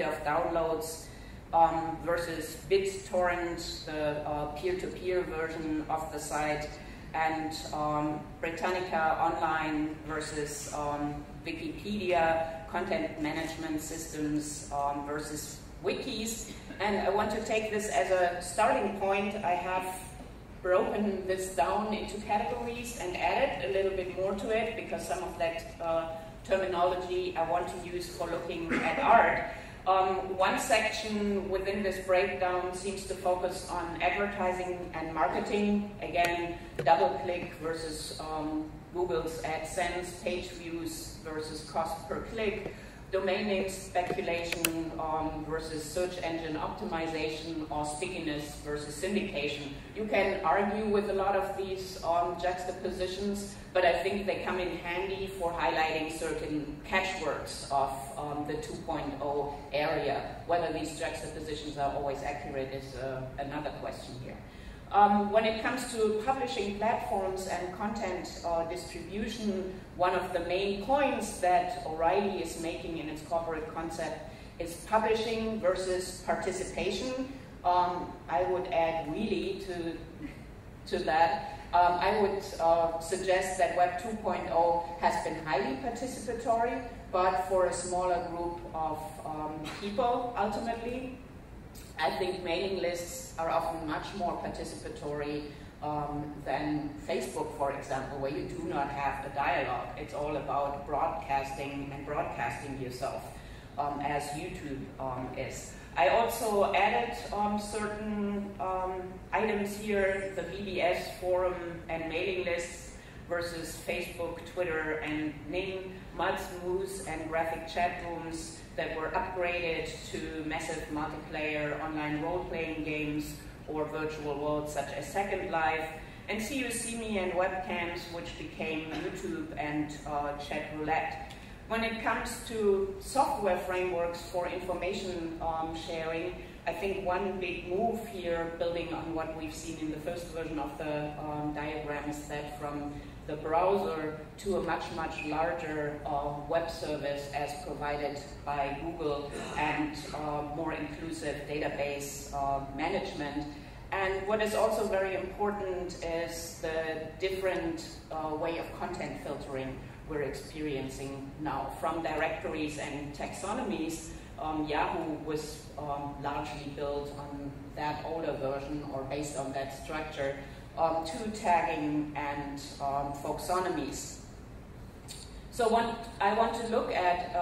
of downloads versus BitTorrent, the peer-to-peer version of the site, and Britannica Online versus Wikipedia, content management systems versus wikis. And I want to take this as a starting point. I have broken this down into categories and added a little bit more to it because some of that terminology I want to use for looking at art. One section within this breakdown seems to focus on advertising and marketing. Again, DoubleClick versus Google's AdSense, page views versus cost per click, domain name speculation versus search engine optimization, or stickiness versus syndication. You can argue with a lot of these juxtapositions, but I think they come in handy for highlighting certain catchwords of the 2.0 area. Whether these juxtapositions are always accurate is another question here. When it comes to publishing platforms and content distribution, one of the main points that O'Reilly is making in its corporate concept is publishing versus participation. I would add really to that. I would suggest that Web 2.0 has been highly participatory, but for a smaller group of people ultimately. I think mailing lists are often much more participatory than Facebook, for example, where you do not have a dialogue. It's all about broadcasting and broadcasting yourself, as YouTube is. I also added certain items here, the BBS forum and mailing lists versus Facebook, Twitter, and Ning, Muds, Moose, and graphic chat rooms that were upgraded to massive multiplayer online role-playing games or virtual worlds such as Second Life, and See You See Me and webcams, which became YouTube and chat roulette. When it comes to software frameworks for information sharing, I think one big move here, building on what we've seen in the first version of the diagram, is that from the browser to a much, much larger web service as provided by Google, and more inclusive database management. And what is also very important is the different way of content filtering we're experiencing now. From directories and taxonomies, Yahoo was largely built on that older version or based on that structure, to tagging and folksonomies. So what I want to look at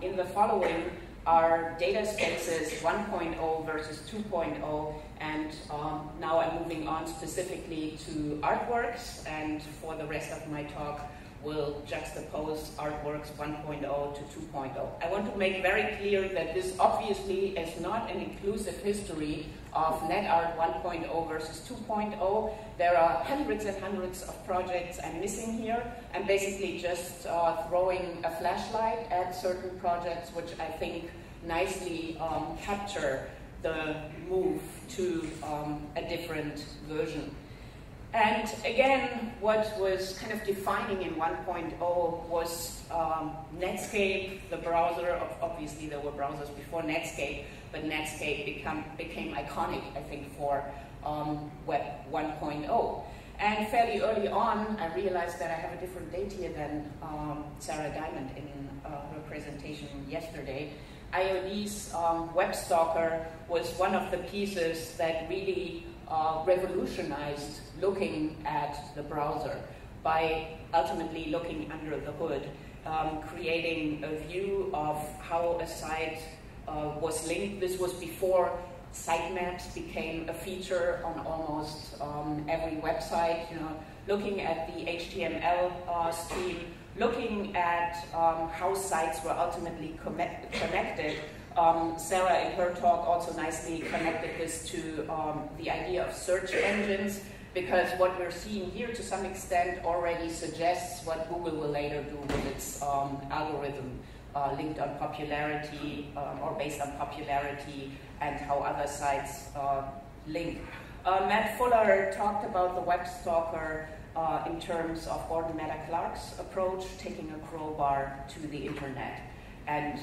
in the following are data spaces 1.0 versus 2.0, and now I'm moving on specifically to artworks, and for the rest of my talk will juxtapose artworks 1.0 to 2.0. I want to make very clear that this obviously is not an inclusive history of NetArt 1.0 versus 2.0. There are hundreds and hundreds of projects I'm missing here. I'm basically just throwing a flashlight at certain projects which I think nicely capture the move to a different version. And again, what was kind of defining in 1.0 was Netscape, the browser. Obviously, there were browsers before Netscape, but Netscape became iconic, I think, for Web 1.0. And fairly early on, I realized that I have a different date here than Sarah Diamond in her presentation yesterday. IOD's WebStalker was one of the pieces that really revolutionized looking at the browser by ultimately looking under the hood, creating a view of how a site was linked. This was before sitemaps became a feature on almost every website. You know, looking at the HTML stream, looking at how sites were ultimately connected. Sarah, in her talk, also nicely connected this to the idea of search engines, because what we're seeing here to some extent already suggests what Google will later do with its algorithm linked on popularity or based on popularity and how other sites link. Matt Fuller talked about the WebStalker in terms of Gordon Matta Clark's approach, taking a crowbar to the internet. and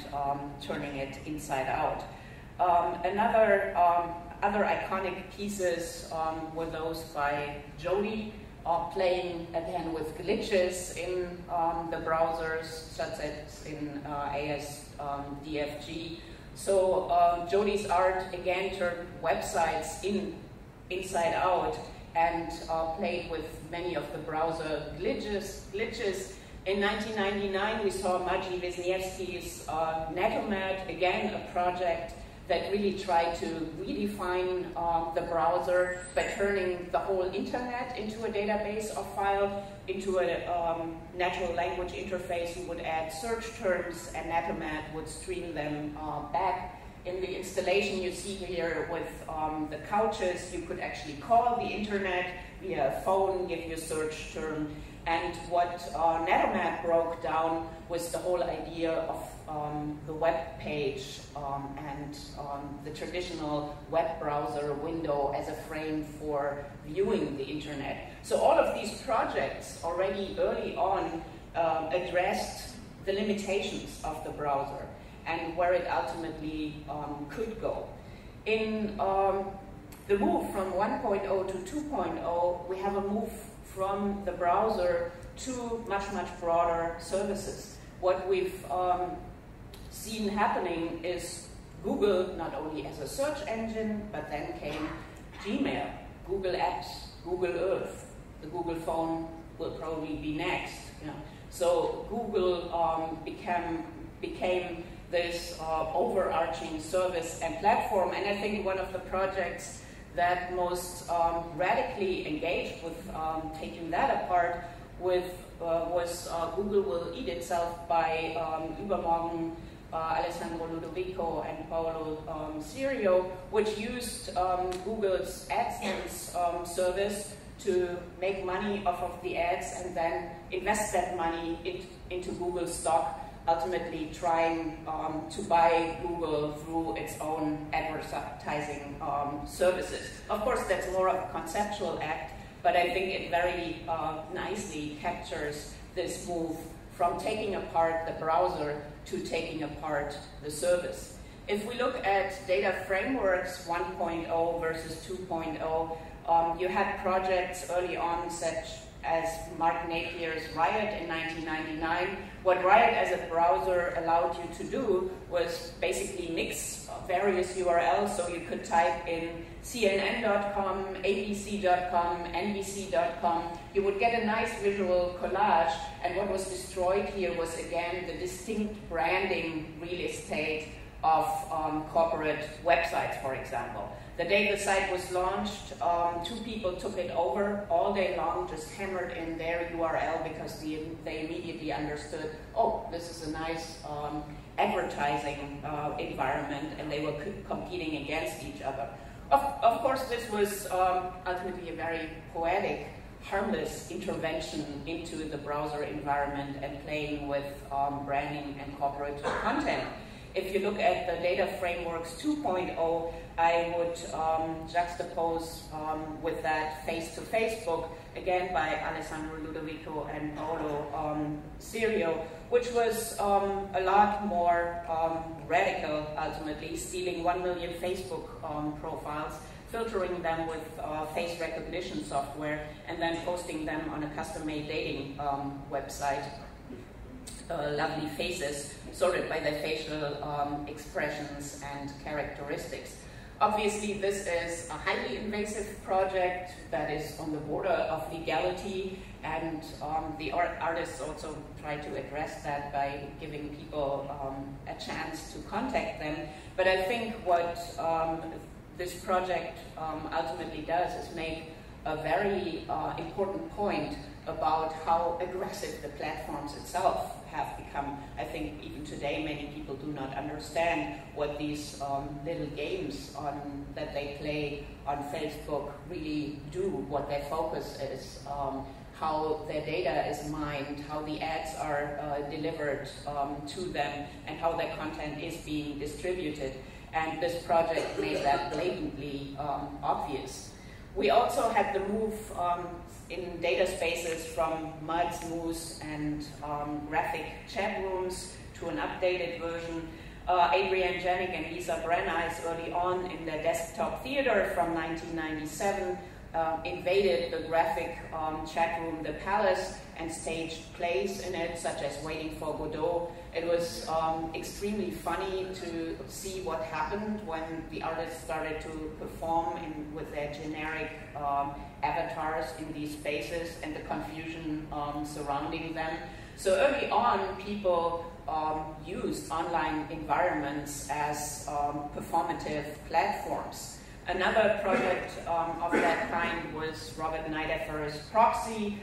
turning it inside out. Other iconic pieces were those by Jody, playing again with glitches in the browsers, such as in ASDFG. So Jody's art again turned websites inside out and played with many of the browser glitches. In 1999, we saw Maciej Wisniewski's Netomat, again a project that really tried to redefine the browser by turning the whole internet into a database of files, into a natural language interface. You would add search terms, and Netomat would stream them back. In the installation you see here with the couches, you could actually call the internet via phone, give your search term. And what Netomat broke down was the whole idea of the web page and the traditional web browser window as a frame for viewing the internet. So all of these projects already early on addressed the limitations of the browser and where it ultimately could go. In the move from 1.0 to 2.0, we have a move from the browser to much broader services. What we've seen happening is Google, not only as a search engine, but then came Gmail, Google Apps, Google Earth. The Google phone will probably be next. You know. So Google became this overarching service and platform, and I think one of the projects that most radically engaged with taking that apart was Google Will Eat Itself by übermorgen Alessandro Ludovico and Paolo Sirio, which used Google's AdSense service to make money off of the ads and then invest that money into Google stock, ultimately trying to buy Google through its own advertising services. Of course, that's more of a conceptual act, but I think it very nicely captures this move from taking apart the browser to taking apart the service. If we look at data frameworks 1.0 versus 2.0, you had projects early on such as Mark Napier's Riot in 1999. What Riot as a browser allowed you to do was basically mix various URLs, so you could type in CNN.com, ABC.com, NBC.com. You would get a nice visual collage, and what was destroyed here was again the distinct branding real estate of corporate websites, for example. The day the site was launched, two people took it over all day long, just hammered in their URL because they immediately understood, oh, this is a nice advertising environment, and they were competing against each other. Of course, this was ultimately a very poetic, harmless intervention into the browser environment and playing with branding and corporate content. If you look at the data frameworks 2.0, I would juxtapose with that Face to Facebook, again by Alessandro Ludovico and Paolo Sirio, which was a lot more radical, ultimately, stealing 1 million Facebook profiles, filtering them with face recognition software, and then posting them on a custom-made dating website. Lovely faces sorted by their facial expressions and characteristics. Obviously, this is a highly invasive project that is on the border of legality, and the artists also try to address that by giving people a chance to contact them. But I think what this project ultimately does is make a very important point about how aggressive the platforms itself have become. I think even today many people do not understand what these little games that they play on Facebook really do, what their focus is, how their data is mined, how the ads are delivered to them, and how their content is being distributed. And this project made that blatantly obvious. We also had the move in data spaces from MUDs, Moose, and graphic chat rooms to to an updated version. Adrian Janik and Lisa Brandeis early on in their desktop theater from 1997 invaded the graphic chat room, The Palace, and staged plays in it, such as Waiting for Godot. It was extremely funny to see what happened when the artists started to perform with their generic avatars in these spaces and the confusion surrounding them. So early on, people used online environments as performative platforms. Another project of that kind was Robert Neideffer's Proxy,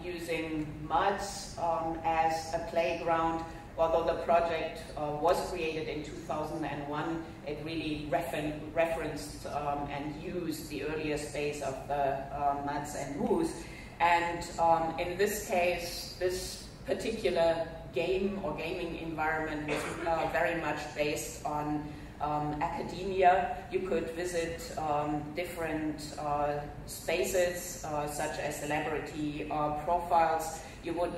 using MUDs as a playground. Although the project was created in 2001, it really referenced and used the earlier space of the MUDs and MOOs. And in this case, this particular game or gaming environment was very much based on academia. You could visit different spaces such as celebrity profiles. You would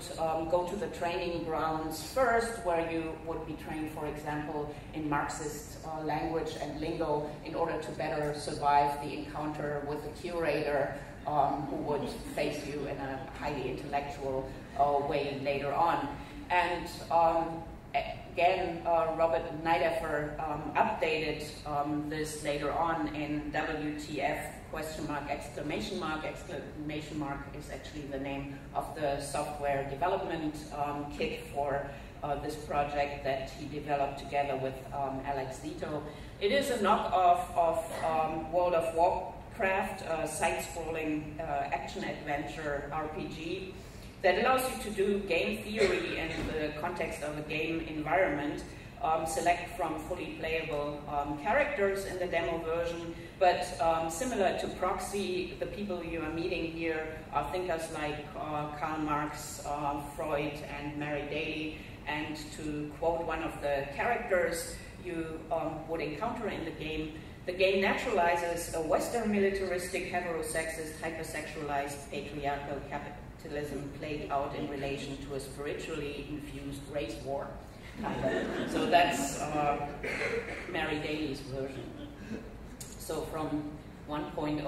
go to the training grounds first, where you would be trained, for example, in Marxist language and lingo in order to better survive the encounter with the curator who would face you in a highly intellectual way later on. And again, Robert Neideffer updated this later on in WTF ? Exclamation mark. Exclamation mark is actually the name of the software development kit for this project that he developed together with Alex Zito. It is a knockoff of World of Warcraft, a side-scrolling action-adventure RPG that allows you to do game theory in the context of a game environment, select from fully playable characters in the demo version, but similar to Proxy, the people you are meeting here are thinkers like Karl Marx, Freud, and Mary Daly. And to quote one of the characters you would encounter in the game naturalizes a Western militaristic, heterosexist, hypersexualized, patriarchal capitalism played out in relation to a spiritually infused race war. So that's Mary Daly's version. So from 1.0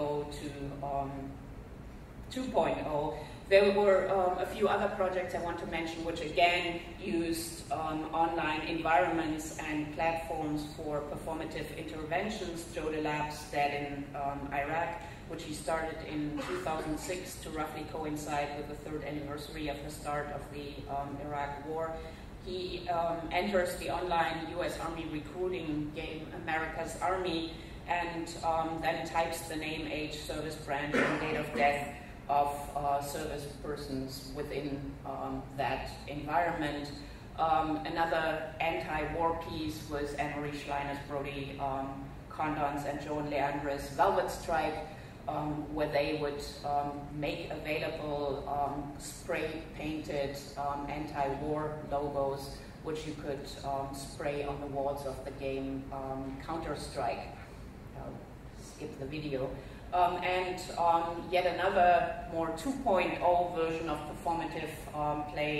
to 2.0, there were a few other projects I want to mention, which again used online environments and platforms for performative interventions. Joe Delap's Dead in Iraq, which he started in 2006 to roughly coincide with the 3rd anniversary of the start of the Iraq War. He enters the online US Army recruiting game, America's Army, and then types the name, age, service branch, and date of death of service persons within that environment. Another anti-war piece was Anne-Marie Schleiner's Brody Condon's and Joan Leandre's Velvet Strike, where they would make available spray-painted anti-war logos, which you could spray on the walls of the game Counter-Strike. Skip the video. And yet another more 2.0 version of performative play